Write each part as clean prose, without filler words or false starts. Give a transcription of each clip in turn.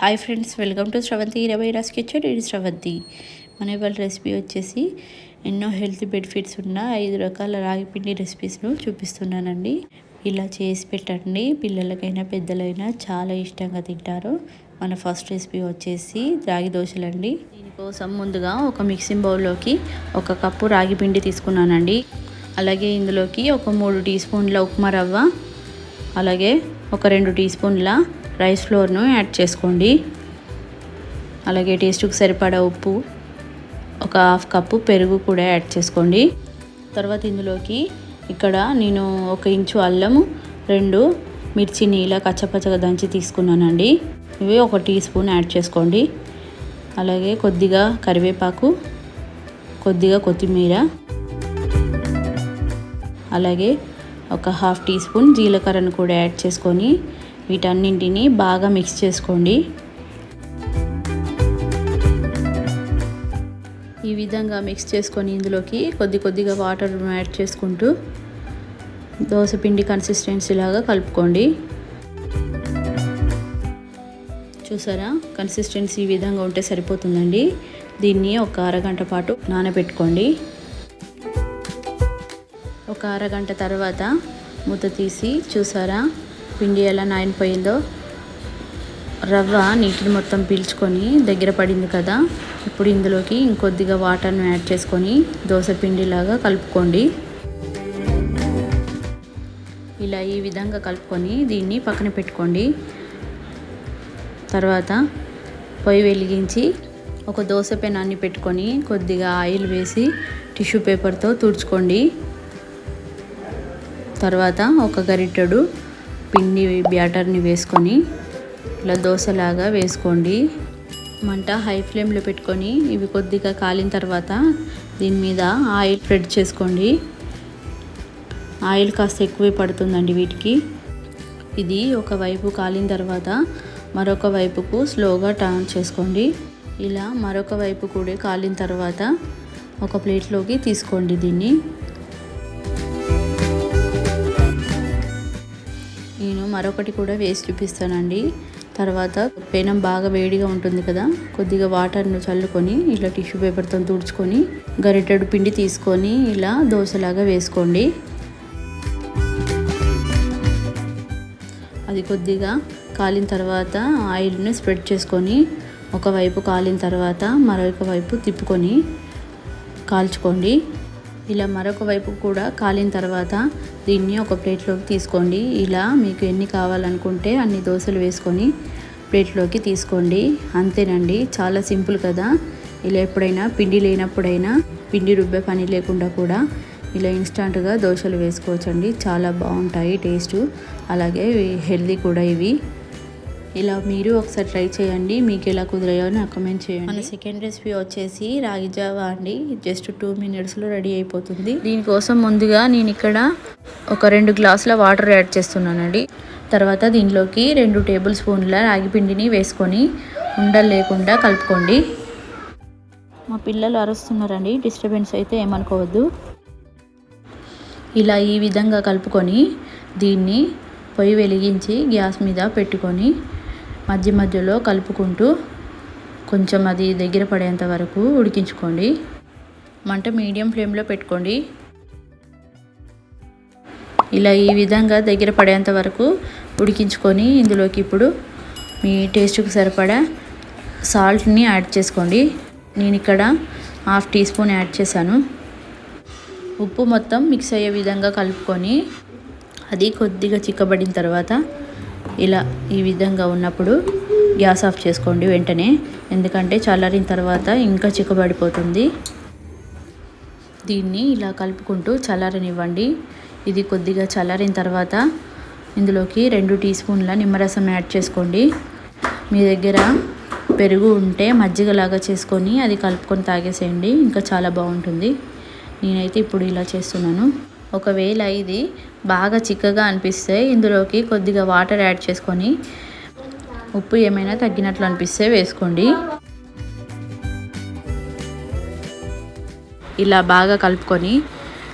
Hi friends, welcome to Sravanthi రవైరాస్ kitchen. ఇది శ్రవంతి. మన ఇవాళ రెసిపీ వచ్చేసి ఎన్నో హెల్త్ బెనిఫిట్స్ ఉన్న 5 రకాల రాగి పిండి రెసిపీస్ను చూపిస్తున్నానండి. ఇలా చేసి పెట్టండి, పిల్లలకైనా పెద్దలైనా చాలా ఇష్టంగా తింటారు. మన ఫస్ట్ రెసిపీ వచ్చేసి రాగి దోశలండి. దీనికోసం ముందుగా ఒక మిక్సింగ్ బౌల్లోకి 1 కప్పు రాగి పిండి తీసుకున్నానండి. అలాగే ఇందులోకి ఒక 3 టీ స్పూన్ల ఉప్మా రవ్వ, అలాగే ఒక 2 టీ స్పూన్ల రైస్ ఫ్లోర్ను యాడ్ చేసుకోండి. అలాగే టేస్ట్కి సరిపడా ఉప్పు, ఒక 1/2 కప్పు పెరుగు కూడా యాడ్ చేసుకోండి. తర్వాత ఇందులోకి ఇక్కడ నేను 1 ఇంచు అల్లము, 2 మిర్చిని ఇలా కచ్చపచ్చగా దంచి తీసుకున్నానండి. ఇవి 1 టీ స్పూన్ యాడ్ చేసుకోండి. అలాగే కొద్దిగా కరివేపాకు, కొద్దిగా కొత్తిమీర, అలాగే ఒక 1/2 టీ స్పూన్ జీలకర్రను కూడా యాడ్ చేసుకొని వీటన్నింటినీ బాగా మిక్స్ చేసుకోండి. ఈ విధంగా మిక్స్ చేసుకొని ఇందులోకి కొద్దిగా వాటర్ యాడ్ చేసుకుంటూ దోసపిండి కన్సిస్టెన్సీ లాగా కలుపుకోండి. చూసారా, కన్సిస్టెన్సీ ఈ విధంగా ఉంటే సరిపోతుందండి. దీన్ని ఒక అరగంట పాటు నానబెట్టుకోండి. ఒక అరగంట తర్వాత మూత తీసి చూసారా పిండి ఎలా నానిపోయిందో. రవ్వ నీటిని మొత్తం పీల్చుకొని దగ్గర పడింది కదా. ఇప్పుడు ఇందులోకి ఇంకొద్దిగా వాటర్ను యాడ్ చేసుకొని దోశ పిండిలాగా కలుపుకోండి. ఇలా ఈ విధంగా కలుపుకొని దీన్ని పక్కన పెట్టుకోండి. తర్వాత పొయ్యి వెలిగించి ఒక దోశ పెనాన్ని పెట్టుకొని కొద్దిగా ఆయిల్ వేసి టిష్యూ పేపర్తో తుడుచుకోండి. తర్వాత ఒక గరిటెడు పిండి బ్యాటర్ని వేసుకొని ఇలా దోశలాగా వేసుకోండి. మంట హై ఫ్లేమ్లో పెట్టుకొని ఇవి కొద్దిగా కాలిన తర్వాత దీని మీద ఆయిల్ స్ప్రెడ్ చేసుకోండి. ఆయిల్ కాస్త ఎక్కువే పడుతుందండి వీటికి. ఇది ఒకవైపు కాలిన తర్వాత మరొక వైపుకు స్లోగా టర్న్ చేసుకోండి. ఇలా మరొక వైపు కూడా కాలిన తర్వాత ఒక ప్లేట్లోకి తీసుకోండి. దీన్ని నేను మరొకటి కూడా వేసి చూపిస్తానండి. తర్వాత పెనం బాగా వేడిగా ఉంటుంది కదా, కొద్దిగా వాటర్ను చల్లుకొని ఇలా టిష్యూ పేపర్తో తుడుచుకొని గరిటెడు పిండి తీసుకొని ఇలా దోశలాగా వేసుకోండి. అది కొద్దిగా కాలిన తర్వాత ఆయిల్ని స్ప్రెడ్ చేసుకొని ఒకవైపు కాలిన తర్వాత మరొక వైపు తిప్పుకొని కాల్చుకోండి. ఇలా మరొక వైపు కూడా కాలిన తర్వాత దీన్ని ఒక ప్లేట్లోకి తీసుకోండి. ఇలా మీకు ఎన్ని కావాలనుకుంటే అన్ని దోశలు వేసుకొని ప్లేట్లోకి తీసుకోండి. అంతేనండి, చాలా సింపుల్ కదా. ఇలా ఎప్పుడైనా పిండి లేనప్పుడైనా పిండి రుబ్బే పని లేకుండా కూడా ఇలా ఇన్స్టంట్గా దోశలు వేసుకోవచ్చండి. చాలా బాగుంటాయి టేస్ట్, అలాగే హెల్దీ కూడా ఇవి. ఇలా మీరు ఒకసారి ట్రై చేయండి. మీకు ఎలా కుదిరాయో నాకు కామెంట్ చేయండి. మన సెకండ్ రెసిపీ వచ్చేసి రాగి జావా అండి. జస్ట్ 2 మినిట్స్లో రెడీ అయిపోతుంది. దీనికోసం ముందుగా నేను ఇక్కడ ఒక 2 గ్లాసుల వాటర్ యాడ్ చేస్తున్నానండి. తర్వాత దీనిలోకి 2 టేబుల్ స్పూన్ల రాగి పిండిని వేసుకొని ఉండలు లేకుండా కలుపుకోండి. మా పిల్లలు అరుస్తున్నారండి, డిస్టర్బెన్స్ అయితే ఏమనుకోవద్దు. ఇలా ఈ విధంగా కలుపుకొని దీన్ని పొయ్యి వెలిగించి గ్యాస్ మీద పెట్టుకొని మధ్య మధ్యలో కలుపుకుంటూ కొంచెం అది దగ్గర పడేంత వరకు ఉడికించుకోండి. మంట మీడియం ఫ్లేమ్లో పెట్టుకోండి. ఇలా ఈ విధంగా దగ్గర పడేంత వరకు ఉడికించుకొని ఇందులోకి ఇప్పుడు మీ టేస్ట్కి సరిపడా సాల్ట్ని యాడ్ చేసుకోండి. నేను ఇక్కడ 1/2 టీ స్పూన్ యాడ్ చేశాను. ఉప్పు మొత్తం మిక్స్ అయ్యే విధంగా కలుపుకొని అది కొద్దిగా చిక్కబడిన తర్వాత ఇలా ఈ విధంగా ఉన్నప్పుడు గ్యాస్ ఆఫ్ చేసుకోండి వెంటనే, ఎందుకంటే చల్లారిన తర్వాత ఇంకా చిక్కబడిపోతుంది. దీన్ని ఇలా కలుపుకుంటూ చల్లారనివ్వండి. ఇది కొద్దిగా చల్లారిన తర్వాత ఇందులోకి 2 టీ స్పూన్ల నిమ్మరసం యాడ్ చేసుకోండి. మీ దగ్గర పెరుగు ఉంటే మజ్జిగలాగా చేసుకొని అది కలుపుకొని తాగేసేయండి, ఇంకా చాలా బాగుంటుంది. నేనైతే ఇప్పుడు ఇలా చేస్తున్నాను. ఒకవేళ ఇది బాగా చిక్కగా అనిపిస్తే ఇందులోకి కొద్దిగా వాటర్ యాడ్ చేసుకొని ఉప్పు ఏమైనా తగ్గినట్లు అనిపిస్తే వేసుకోండి. ఇలా బాగా కలుపుకొని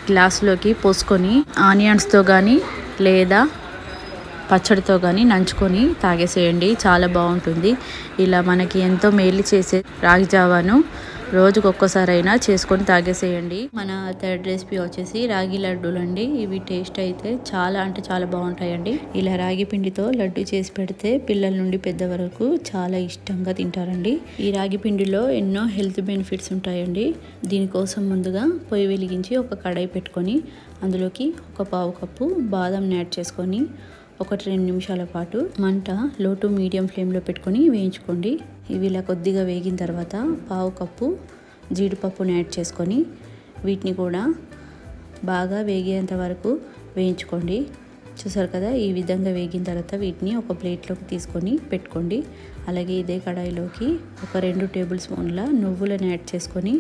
గ్లాసులోకి పోసుకొని ఆనియన్స్తో కానీ లేదా పచ్చడితో కానీ నంచుకొని తాగేసేయండి, చాలా బాగుంటుంది. ఇలా మనకి ఎంతో మేలు చేసే రాగి జావాను రోజుకు ఒక్కసారైనా చేసుకొని తాగేసేయండి. మన థర్డ్ రెసిపీ వచ్చేసి రాగి లడ్డూలు అండి. ఇవి టేస్ట్ అయితే చాలా అంటే చాలా బాగుంటాయండి. ఇలా రాగి పిండితో లడ్డు చేసి పెడితే పిల్లల నుండి పెద్ద వరకు చాలా ఇష్టంగా తింటారండి. ఈ రాగి పిండిలో ఎన్నో హెల్త్ బెనిఫిట్స్ ఉంటాయండి. దీనికోసం ముందుగా పొయ్యి వెలిగించి ఒక కడాయి పెట్టుకొని అందులోకి ఒక పావు కప్పు బాదం యాడ్ చేసుకొని 1-2 నిమిషాల పాటు మంట లో టు మీడియం ఫ్లేమ్లో పెట్టుకొని వేయించుకోండి. ఇవి ఇలా కొద్దిగా వేగిన తర్వాత పావు కప్పు జీడిపప్పుని యాడ్ చేసుకొని వీటిని కూడా బాగా వేగేంత వరకు వేయించుకోండి. చూసారు కదా, ఈ విధంగా వేగిన తర్వాత వీటిని ఒక ప్లేట్లోకి తీసుకొని పెట్టుకోండి. అలాగే ఇదే కడాయిలోకి ఒక 2 టేబుల్ స్పూన్ల నువ్వులను యాడ్ చేసుకొని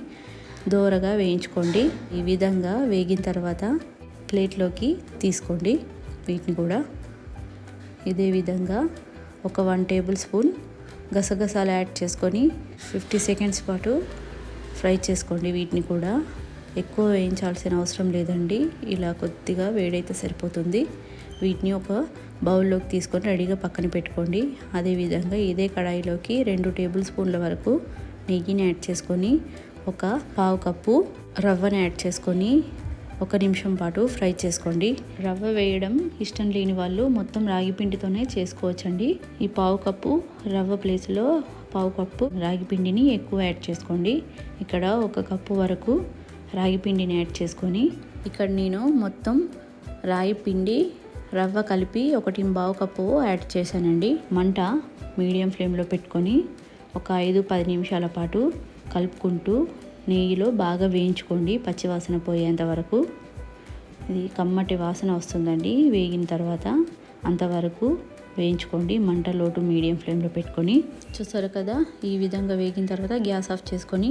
దోరగా వేయించుకోండి. ఈ విధంగా వేగిన తర్వాత ప్లేట్లోకి తీసుకోండి. వీటిని కూడా ఇదే విధంగా ఒక 1 టేబుల్ స్పూన్ గసగసాలు యాడ్ చేసుకొని 50 సెకండ్స్ పాటు ఫ్రై చేసుకోండి. వీటిని కూడా ఎక్కువ వేయించాల్సిన అవసరం లేదండి, ఇలా కొద్దిగా వేడైతే సరిపోతుంది. వీటిని ఒక బౌల్లోకి తీసుకొని రెడీగా పక్కన పెట్టుకోండి. అదేవిధంగా ఇదే కడాయిలోకి 2 టేబుల్ స్పూన్ల వరకు నెయ్యిని యాడ్ చేసుకొని ఒక పావు కప్పు రవ్వని యాడ్ చేసుకొని 1 నిమిషం పాటు ఫ్రై చేసుకోండి. రవ్వ వేయడం ఇష్టం లేని వాళ్ళు మొత్తం రాగి పిండితోనే చేసుకోవచ్చండి. ఈ పావు కప్పు రవ్వ ప్లేస్లో పావు కప్పు రాగి పిండిని ఎక్కువ యాడ్ చేసుకోండి. ఇక్కడ 1 కప్పు వరకు రాగి పిండిని యాడ్ చేసుకొని ఇక్కడ నేను మొత్తం రాగి పిండి రవ్వ కలిపి 1.25 కప్పు యాడ్ చేశానండి. మంట మీడియం ఫ్లేమ్లో పెట్టుకొని ఒక 5-10 నిమిషాల పాటు కలుపుకుంటూ నెయ్యిలో బాగా వేయించుకోండి, పచ్చివాసన పోయేంత వరకు. ఇది కమ్మటి వాసన వస్తుందండి వేగిన తర్వాత, అంతవరకు వేయించుకోండి. మంట లో టు మీడియం ఫ్లేమ్లో పెట్టుకొని. చూసారు కదా, ఈ విధంగా వేగిన తర్వాత గ్యాస్ ఆఫ్ చేసుకొని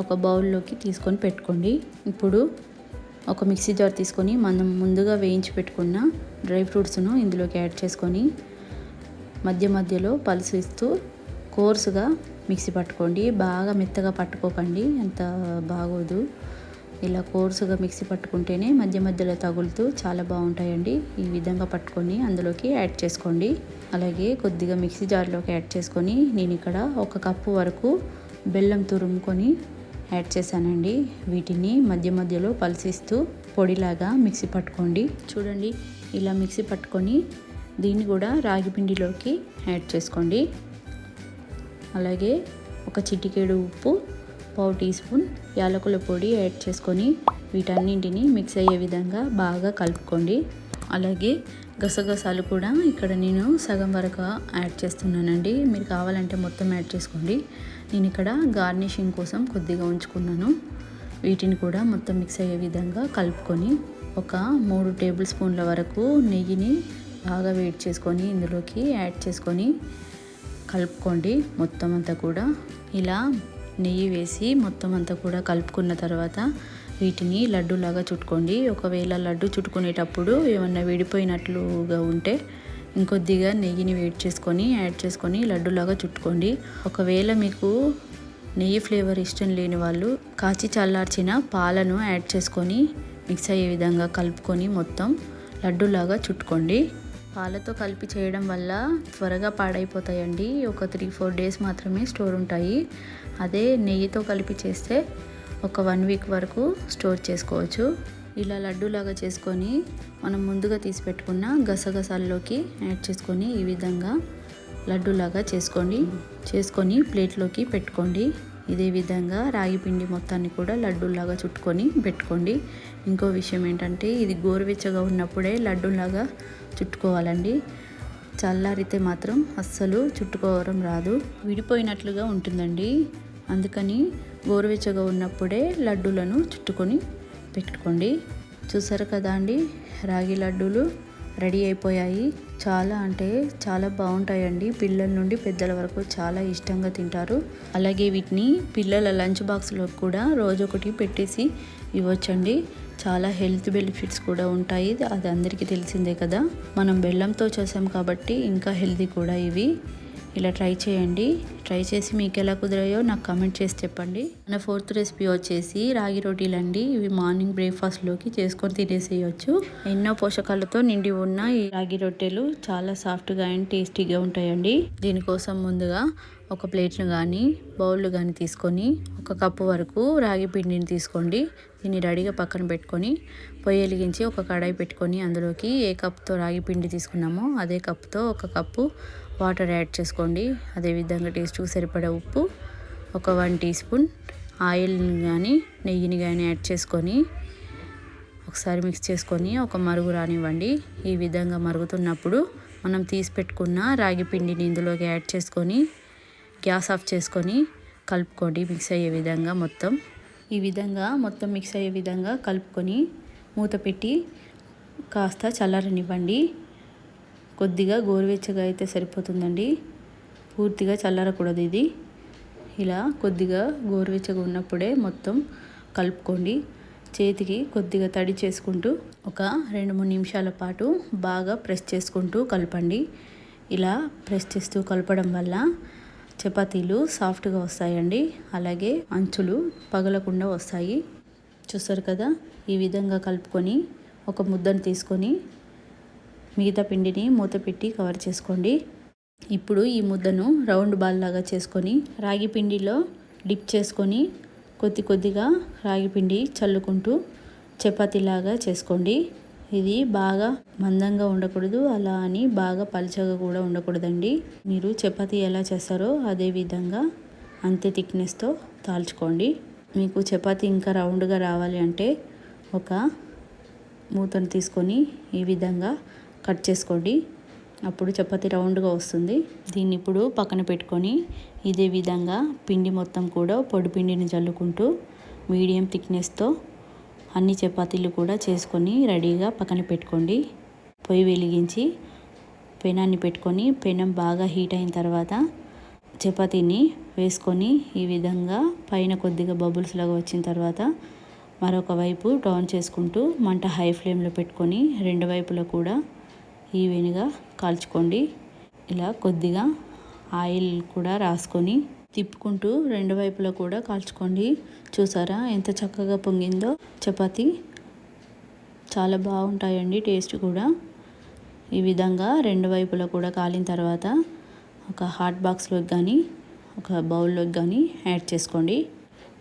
ఒక బౌల్లోకి తీసుకొని పెట్టుకోండి. ఇప్పుడు ఒక మిక్సీ జార్ తీసుకొని మనం ముందుగా వేయించి పెట్టుకున్న డ్రై ఫ్రూట్స్ను ఇందులోకి యాడ్ చేసుకొని మధ్య మధ్యలో పల్స్ ఇస్తూ కోర్సుగా మిక్సీ పట్టుకోండి. బాగా మెత్తగా పట్టుకోకండి, అంత బాగోదు. ఇలా కోర్సుగా మిక్సీ పట్టుకుంటేనే మధ్య మధ్యలో తగులుతూ చాలా బాగుంటాయండి. ఈ విధంగా పట్టుకొని అందులోకి యాడ్ చేసుకోండి. అలాగే కొద్దిగా మిక్సీ జార్లోకి యాడ్ చేసుకొని నేను ఇక్కడ 1 కప్పు వరకు బెల్లం తురుముకొని యాడ్ చేశానండి. వీటిని మధ్య మధ్యలో పల్సిస్తూ పొడిలాగా మిక్సీ పట్టుకోండి. చూడండి, ఇలా మిక్సీ పట్టుకొని దీన్ని కూడా రాగి పిండిలోకి యాడ్ చేసుకోండి. అలాగే ఒక చిటికెడు ఉప్పు, పావు టీ స్పూన్ యాలకుల పొడి యాడ్ చేసుకొని వీటన్నింటిని మిక్స్ అయ్యే విధంగా బాగా కలుపుకోండి. అలాగే గసగసాలు కూడా ఇక్కడ నేను సగం వరకు యాడ్ చేస్తున్నానండి. మీరు కావాలంటే మొత్తం యాడ్ చేసుకోండి. నేను ఇక్కడ గార్నిషింగ్ కోసం కొద్దిగా ఉంచుకున్నాను. వీటిని కూడా మొత్తం మిక్స్ అయ్యే విధంగా కలుపుకొని ఒక 3 టేబుల్ స్పూన్ల వరకు నెయ్యిని బాగా వేడి చేసుకొని ఇందులోకి యాడ్ చేసుకొని కలుపుకోండి. మొత్తం అంతా కూడా ఇలా నెయ్యి వేసి మొత్తం అంతా కూడా కలుపుకున్న తర్వాత వీటిని లడ్డూలాగా చుట్టుకోండి. ఒకవేళ లడ్డు చుట్టుకునేటప్పుడు ఏమన్నా విడిపోయినట్లుగా ఉంటే ఇంకొద్దిగా నెయ్యిని వేడి చేసుకొని యాడ్ చేసుకొని లడ్డూలాగా చుట్టుకోండి. ఒకవేళ మీకు నెయ్యి ఫ్లేవర్ ఇష్టం లేని వాళ్ళు కాచి చల్లార్చిన పాలను యాడ్ చేసుకొని మిక్స్ అయ్యే విధంగా కలుపుకొని మొత్తం లడ్డూలాగా చుట్టుకోండి. పాలతో కలిపి చేయడం వల్ల త్వరగా పాడైపోతాయండి. ఒక 3-4 డేస్ మాత్రమే స్టోర్ ఉంటాయి. అదే నెయ్యితో కలిపి చేస్తే ఒక 1 వీక్ వరకు స్టోర్ చేసుకోవచ్చు. ఇలా లడ్డూలాగా చేసుకొని మనం ముందుగా తీసి పెట్టుకున్న గసగసాల్లోకి యాడ్ చేసుకొని ఈ విధంగా లడ్డూలాగా చేసుకొని ప్లేట్లోకి పెట్టుకోండి. ఇదే విధంగా రాగి పిండి మొత్తాన్ని కూడా లడ్డూలాగా చుట్టుకొని పెట్టుకోండి. ఇంకో విషయం ఏంటంటే ఇది గోరువెచ్చగా ఉన్నప్పుడే లడ్డూలాగా చుట్టుకోవాలండి. చల్లారితే మాత్రం అస్సలు చుట్టుకోవడం రాదు, విడిపోయినట్లుగా ఉంటుందండి. అందుకని గోరువెచ్చగా ఉన్నప్పుడే లడ్డూలను చుట్టుకొని పెట్టుకోండి. చూసారు కదా అండి, రాగి లడ్డూలు రెడీ అయిపోయాయి. చాలా అంటే చాలా బాగుంటాయండి. పిల్లల నుండి పెద్దల వరకు చాలా ఇష్టంగా తింటారు. అలాగే వీటిని పిల్లల లంచ్ బాక్స్లో కూడా రోజొకటి పెట్టేసి ఇవ్వచ్చండి. చాలా హెల్త్ బెనిఫిట్స్ కూడా ఉంటాయి, అది అందరికీ తెలిసిందే కదా. మనం బెల్లంతో చేసాం కాబట్టి ఇంకా హెల్తీ కూడా ఇవి. ఇలా ట్రై చేయండి. ట్రై చేసి మీకు ఎలా కుదిరాయో నాకు కామెంట్ చేసి చెప్పండి. మన 4th రెసిపీ వచ్చేసి రాగి రోటీలు అండి. ఇవి మార్నింగ్ బ్రేక్ఫాస్ట్లోకి చేసుకొని తినేసేయచ్చు. ఎన్నో పోషకాలతో నిండి ఉన్న ఈ రాగి రొట్టెలు చాలా సాఫ్ట్గా అండ్ టేస్టీగా ఉంటాయండి. దీనికోసం ముందుగా ఒక ప్లేట్ను కానీ బౌల్ కానీ తీసుకొని 1 కప్పు వరకు రాగి పిండిని తీసుకోండి. దీన్ని రెడీగా పక్కన పెట్టుకొని పొయ్యి వెలిగించి ఒక కడాయి పెట్టుకొని అందులోకి ఏ కప్తో రాగి పిండి తీసుకున్నామో అదే కప్తో 1 కప్పు వాటర్ యాడ్ చేసుకోండి. అదేవిధంగా టేస్ట్కి సరిపడా ఉప్పు, ఒక 1 టీ స్పూన్ ఆయిల్ని కానీ నెయ్యిని కానీ యాడ్ చేసుకొని ఒకసారి మిక్స్ చేసుకొని ఒక మరుగు రానివ్వండి. ఈ విధంగా మరుగుతున్నప్పుడు మనం తీసి పెట్టుకున్న రాగి పిండిని ఇందులోకి యాడ్ చేసుకొని గ్యాస్ ఆఫ్ చేసుకొని కలుపుకోండి. మిక్స్ అయ్యే విధంగా ఈ విధంగా మొత్తం మిక్స్ అయ్యే విధంగా కలుపుకొని మూత పెట్టి కాస్త చల్లారనివ్వండి. కొద్దిగా గోరువెచ్చగా అయితే సరిపోతుందండి, పూర్తిగా చల్లారకూడదు. ఇది ఇలా కొద్దిగా గోరువెచ్చగా ఉన్నప్పుడే మొత్తం కలుపుకోండి. చేతికి కొద్దిగా తడి చేసుకుంటూ ఒక 2-3 నిమిషాల పాటు బాగా ప్రెస్ చేసుకుంటూ కలపండి. ఇలా ప్రెస్ చేస్తూ కలపడం వల్ల చపాతీలు సాఫ్ట్గా వస్తాయండి. అలాగే అంచులు పగలకుండా వస్తాయి. చూస్తారు కదా, ఈ విధంగా కలుపుకొని ఒక ముద్దను తీసుకొని మిగతా పిండిని మూత పెట్టి కవర్ చేసుకోండి. ఇప్పుడు ఈ ముద్దను రౌండ్ బాల్ లాగా చేసుకొని రాగి పిండిలో డిప్ చేసుకొని కొద్దిగా రాగి పిండి చల్లుకుంటూ చపాతీలాగా చేసుకోండి. ఇది బాగా మందంగా ఉండకూడదు, అలా అని బాగా పలుచగా కూడా ఉండకూడదండి. మీరు చపాతీ ఎలా చేస్తారో అదే విధంగా అంతే థిక్నెస్తో తాల్చుకోండి. మీకు చపాతీ ఇంకా రౌండ్గా రావాలి అంటే ఒక మూతను తీసుకొని ఈ విధంగా కట్ చేసుకోండి. అప్పుడు చపాతీ రౌండ్గా వస్తుంది. దీన్ని ఇప్పుడు పక్కన పెట్టుకొని ఇదే విధంగా పిండి మొత్తం కూడా పొడి పిండిని జల్లుకుంటూ మీడియం థిక్నెస్తో అన్ని చపాతీలు కూడా చేసుకొని రెడీగా పక్కన పెట్టుకోండి. పొయ్యి వెలిగించి పెనాన్ని పెట్టుకొని పెనం బాగా హీట్ అయిన తర్వాత చపాతీని వేసుకొని ఈ విధంగా పైన కొద్దిగా బబుల్స్ లాగా వచ్చిన తర్వాత మరొక వైపు టర్న్ చేసుకుంటూ మంట హై ఫ్లేమ్లో పెట్టుకొని 2 వైపులా కూడా ఈవెన్గా కాల్చుకోండి. ఇలా కొద్దిగా ఆయిల్ కూడా రాసుకొని తిప్పుకుంటూ 2 వైపులా కూడా కాల్చుకోండి. చూసారా ఎంత చక్కగా పొంగిందో. చపాతీ చాలా బాగుంటాయండి, టేస్ట్ కూడా. ఈ విధంగా 2 వైపులా కూడా కాలిన తర్వాత ఒక హాట్ బాక్స్లోకి కానీ ఒక బౌల్లోకి కానీ యాడ్ చేసుకోండి.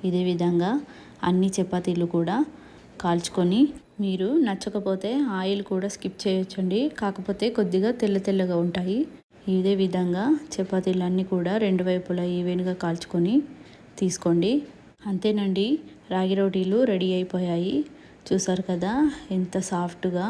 ఇదే విధంగా అన్ని చపాతీలు కూడా కాల్చుకొని మీరు నచ్చకపోతే ఆయిల్ కూడా స్కిప్ చేయొచ్చండి. కాకపోతే కొద్దిగా తెల్లగా ఉంటాయి. ఇదే విధంగా చపాతీలన్నీ కూడా 2 వైపులా ఈవెన్గా కాల్చుకొని తీసుకోండి. అంతేనండి, రాగి రోటీలు రెడీ అయిపోయాయి. చూసారు కదా ఎంత సాఫ్ట్గా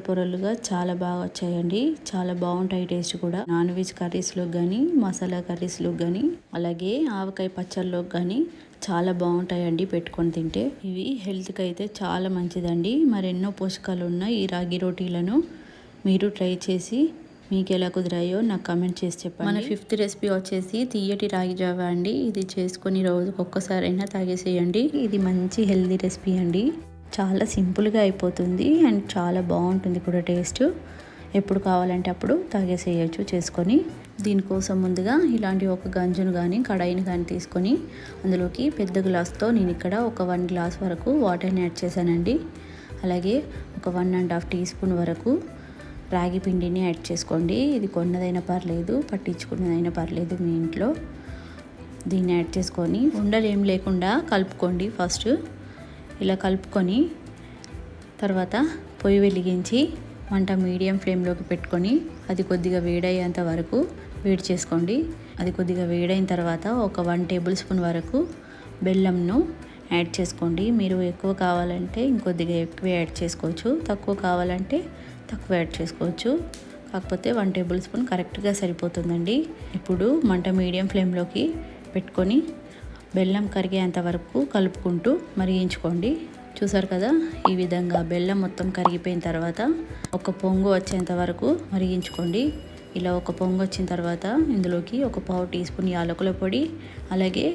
పొరలుగా చాలా బాగా వచ్చాయండి. చాలా బాగుంటాయి టేస్ట్ కూడా. నాన్ వెజ్ కర్రీస్లోకి కానీ మసాలా కర్రీస్లోకి కానీ అలాగే ఆవకాయ పచ్చళ్ళలోకి కానీ చాలా బాగుంటాయండి పెట్టుకొని తింటే. ఇవి హెల్త్కి అయితే చాలా మంచిదండి. మరెన్నో పోషకాలు ఉన్న ఈ రాగి రోటీలను మీరు ట్రై చేసి మీకు ఎలా కుదిరాయో నాకు కామెంట్ చేసి చెప్పండి. మన 5th రెసిపీ వచ్చేసి తీయటి రాగి జావా అండి. ఇది చేసుకొని రోజుకి ఒక్కసారైనా తాగేసేయండి. ఇది మంచి హెల్తీ రెసిపీ అండి. చాలా సింపుల్గా అయిపోతుంది అండ్ చాలా బాగుంటుంది కూడా టేస్ట్. ఎప్పుడు కావాలంటే అప్పుడు తాగేసేయచ్చు చేసుకొని. దీనికోసం ముందుగా ఇలాంటి ఒక గంజును కానీ కడాయిని కానీ తీసుకొని అందులోకి పెద్ద గ్లాస్తో నేను ఇక్కడ ఒక 1 గ్లాస్ వరకు వాటర్ని యాడ్ చేశానండి. అలాగే ఒక 1.5 టీ స్పూన్ వరకు రాగి పిండిని యాడ్ చేసుకోండి. ఇది కొన్నదైనా పర్లేదు, పట్టించుకున్నదైనా పర్లేదు మీ ఇంట్లో. దీన్ని యాడ్ చేసుకొని ఉండలు ఏం లేకుండా కలుపుకోండి. ఫస్ట్ ఇలా కలుపుకొని తర్వాత పొయ్యి వెలిగించి మంట మీడియం ఫ్లేమ్లోకి పెట్టుకొని అది కొద్దిగా వేడయ్యేంత వరకు వేడి చేసుకోండి. అది కొద్దిగా వేడైన తర్వాత ఒక 1 టేబుల్ స్పూన్ వరకు బెల్లంను యాడ్ చేసుకోండి. మీరు ఎక్కువ కావాలంటే ఇంకొద్దిగా ఎక్కువ యాడ్ చేసుకోవచ్చు, తక్కువ కావాలంటే తక్కువ యాడ్ చేసుకోవచ్చు. కాకపోతే 1 టేబుల్ స్పూన్ కరెక్ట్గా సరిపోతుందండి. ఇప్పుడు మంట మీడియం ఫ్లేమ్లోకి పెట్టుకొని బెల్లం కరిగేంత వరకు కలుపుకుంటూ మరిగించుకోండి. చూసారు కదా, ఈ విధంగా బెల్లం మొత్తం కరిగిపోయిన తర్వాత ఒక పొంగు వచ్చేంత వరకు మరిగించుకోండి. ఇలా ఒక పొంగు వచ్చిన తర్వాత ఇందులోకి ఒక 1/2 టీ స్పూన్ యాలకుల పొడి అలాగే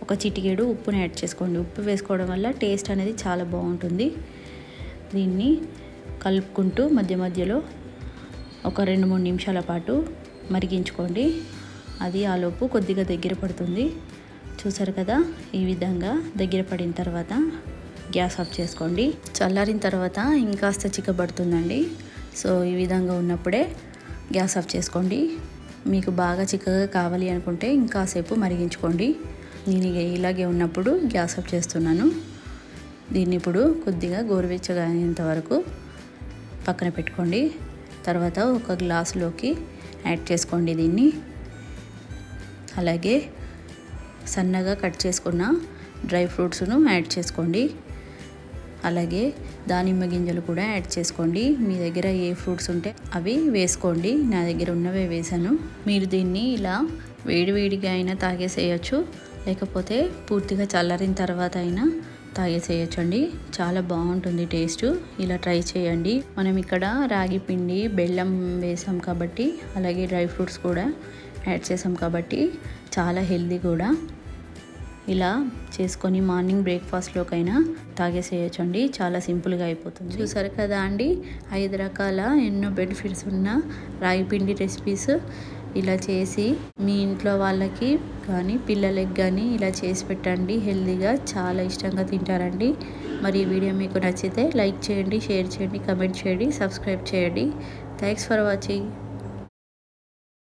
ఒక చిటికెడు ఉప్పుని యాడ్ చేసుకోండి. ఉప్పు వేసుకోవడం వల్ల టేస్ట్ అనేది చాలా బాగుంటుంది. దీన్ని కలుపుకుంటూ మధ్య మధ్యలో ఒక 2-3 నిమిషాల పాటు మరిగించుకోండి. అది ఆలోపు కొద్దిగా దగ్గర పడుతుంది. చూసారు కదా, ఈ విధంగా దగ్గర పడిన తర్వాత గ్యాస్ ఆఫ్ చేసుకోండి. చల్లారిన తర్వాత ఇంకాస్త చిక్కబడుతుందండి. సో ఈ విధంగా ఉన్నప్పుడే గ్యాస్ ఆఫ్ చేసుకోండి. మీకు బాగా చిక్కగా కావాలి అనుకుంటే ఇంకాసేపు మరిగించుకోండి. నేను ఇలాగే ఉన్నప్పుడు గ్యాస్ ఆఫ్ చేస్తున్నాను. దీన్ని ఇప్పుడు కొద్దిగా గోరువెచ్చగా అయ్యేంత వరకు పక్కన పెట్టుకోండి. తర్వాత ఒక గ్లాసులోకి యాడ్ చేసుకోండి దీన్ని. అలాగే సన్నగా కట్ చేసుకున్న డ్రై ఫ్రూట్స్ను యాడ్ చేసుకోండి. అలాగే దానిమ్మ గింజలు కూడా యాడ్ చేసుకోండి. మీ దగ్గర ఏ ఫ్రూట్స్ ఉంటే అవి వేసుకోండి. నా దగ్గర ఉన్నవే వేసాను. మీరు దీన్ని ఇలా వేడివేడిగా అయినా తాగేసేయచ్చు, లేకపోతే పూర్తిగా చల్లారిన తర్వాత అయినా తాగేసేయచ్చండి. చాలా బాగుంటుంది టేస్ట్. ఇలా ట్రై చేయండి. మనం ఇక్కడ రాగి పిండి, బెల్లం వేసాం కాబట్టి, అలాగే డ్రై ఫ్రూట్స్ కూడా యాడ్ చేసాం కాబట్టి చాలా హెల్దీ కూడా. ఇలా చేసుకొని మార్నింగ్ బ్రేక్ఫాస్ట్లోకైనా తాగేసేయచ్చండి. చాలా సింపుల్గా అయిపోతుంది. చూసారు కదా అండి, 5 రకాల ఎన్నో బెనిఫిట్స్ ఉన్న రాగి పిండి రెసిపీస్ ఇలా చేసి మీ ఇంట్లో వాళ్ళకి కానీ పిల్లలకి కానీ ఇలా చేసి పెట్టండి. హెల్తీగా చాలా ఇష్టంగా తింటారండి. మరి ఈ వీడియో మీకు నచ్చితే లైక్ చేయండి, షేర్ చేయండి, కమెంట్ చేయండి, సబ్స్క్రైబ్ చేయండి. Thanks for watching.